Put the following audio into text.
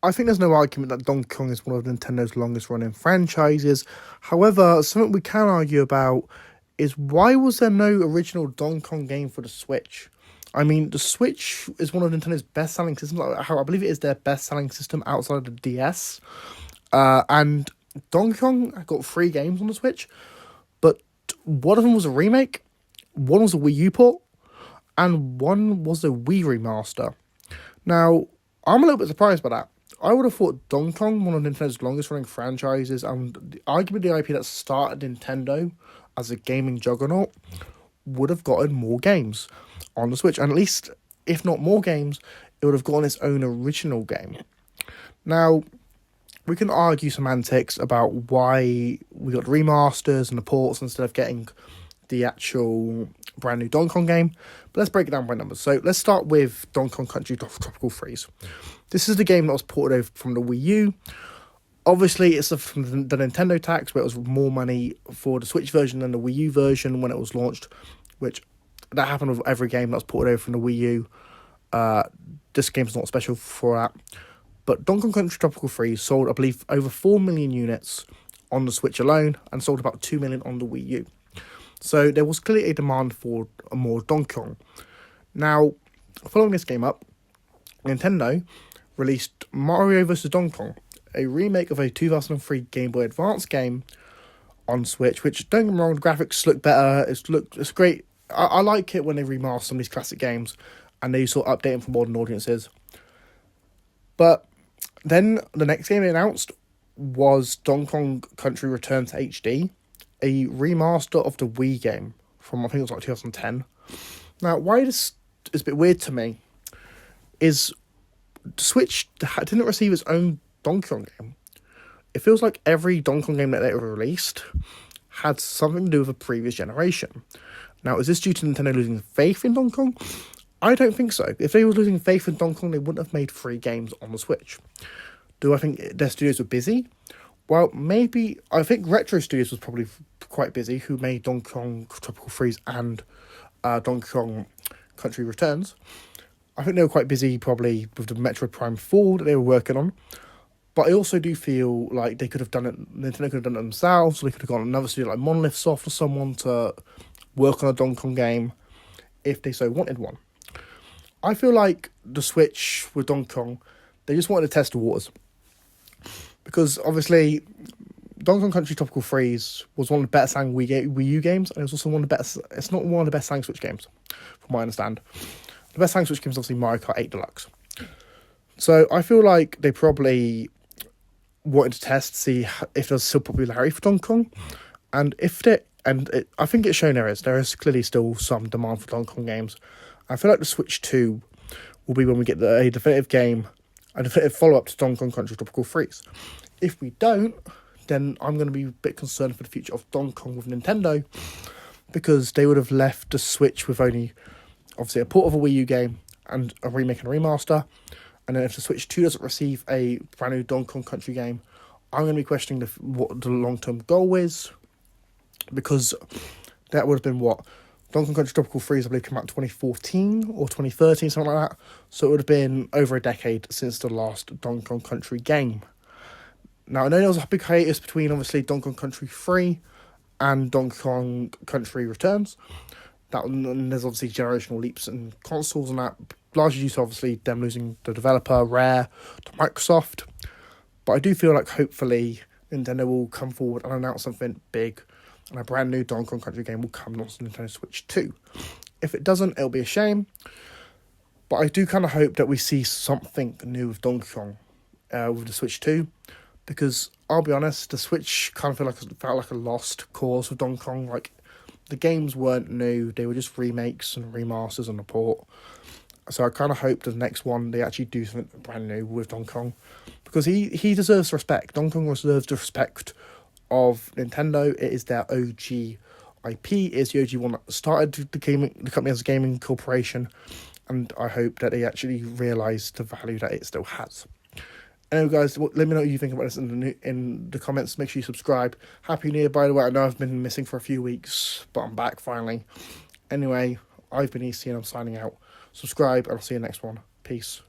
I think there's no argument that Donkey Kong is one of Nintendo's longest running franchises. However, something we can argue about is why was there no original Donkey Kong game for the Switch? I mean, the Switch is one of Nintendo's best-selling systems. I believe it is their best-selling system outside of the DS. And Donkey Kong got 3 games on the Switch, but one of them was a remake, one was a Wii U port, and one was a Wii remaster. Now, I'm a little bit surprised by that. I would have thought Donkey Kong, one of Nintendo's longest-running franchises, and arguably the IP that started Nintendo as a gaming juggernaut, would have gotten more games on the Switch. And at least, if not more games, it would have gotten its own original game. Now, we can argue semantics about why we got remasters and the ports instead of getting the actual brand new Donkey Kong game, but let's break it down by numbers. So let's start with Donkey Kong Country Tropical Freeze. This is the game that was ported over from the Wii U. Obviously, it's from the Nintendo tax, where it was more money for the Switch version than the Wii U version when it was launched, which that happened with every game that was ported over from the Wii U. This game's not special for that. But Donkey Kong Country Tropical Freeze sold, I believe, over 4 million units on the Switch alone, and sold about 2 million on the Wii U. So there was clearly a demand for more Donkey Kong. Now, following this game up, Nintendo released Mario vs. Donkey Kong, a remake of a 2003 Game Boy Advance game on Switch, which, don't get me wrong, the graphics look better, it's great. I like it when they remaster some of these classic games, and they sort of update them for modern audiences. But then the next game they announced was Donkey Kong Country Returns HD, a remaster of the Wii game from, I think it was like 2010. Now, why this is a bit weird to me is the Switch didn't receive its own Donkey Kong game. It feels like every Donkey Kong game that they ever released had something to do with a previous generation. Now, is this due to Nintendo losing faith in Donkey Kong? I don't think so. If they were losing faith in Donkey Kong, they wouldn't have made 3 games on the Switch. Do I think their studios were busy? Well, maybe. I think Retro Studios was probably quite busy, who made Donkey Kong Tropical Freeze and Donkey Kong Country Returns. I think they were quite busy probably with the Metroid Prime 4 that they were working on. But I also do feel like they could have done it, Nintendo could have done it themselves, or they could have gone another studio like Monolith Soft or someone to work on a Donkey Kong game if they so wanted one. I feel like the Switch with Donkey Kong, they just wanted to test the waters. Because obviously, Donkey Kong Country Tropical Freeze was one of the better selling Wii U games, and it was also one of the best. It's not one of the best selling Switch games, from what I understand. The best selling Switch game is obviously Mario Kart 8 Deluxe. So I feel like they probably wanted to test, see if there's still popularity for Donkey Kong, and I think it's shown there is clearly still some demand for Donkey Kong games. I feel like the Switch 2 will be when we get a definitive game, a definitive follow-up to Donkey Kong Country Tropical Freeze. If we don't, then I'm going to be a bit concerned for the future of Donkey Kong with Nintendo, because they would have left the Switch with only, obviously, a port of a Wii U game and a remake and a remaster. And then if the Switch 2 doesn't receive a brand new Donkey Kong Country game, I'm going to be questioning what the long-term goal is, because that would have been what? Donkey Kong Country Tropical Freeze, I believe, came out in 2014 or 2013, something like that. So it would have been over a decade since the last Donkey Kong Country game. Now, I know there was a big hiatus between, obviously, Donkey Kong Country 3 and Donkey Kong Country Returns. And there's obviously generational leaps in consoles and that, largely due to, obviously, them losing the developer, Rare, to Microsoft. But I do feel like, hopefully, Nintendo will come forward and announce something big, and a brand new Donkey Kong Country game will come on Nintendo Switch 2. If it doesn't, it'll be a shame. But I do kind of hope that we see something new with Donkey Kong with the Switch 2. Because, I'll be honest, the Switch kind of felt like a lost cause with Donkey Kong. Like, the games weren't new, they were just remakes and remasters and a port. So I kind of hope the next one, they actually do something brand new with Donkey Kong. Because he deserves respect. Donkey Kong deserves the respect of Nintendo. It is their OG IP. It is the OG one that started the company as a gaming corporation. And I hope that they actually realise the value that it still has. Anyway, guys, let me know what you think about this in the comments. Make sure you subscribe. Happy New Year, by the way. I know I've been missing for a few weeks, but I'm back finally. Anyway, I've been EC and I'm signing out. Subscribe, and I'll see you next one. Peace.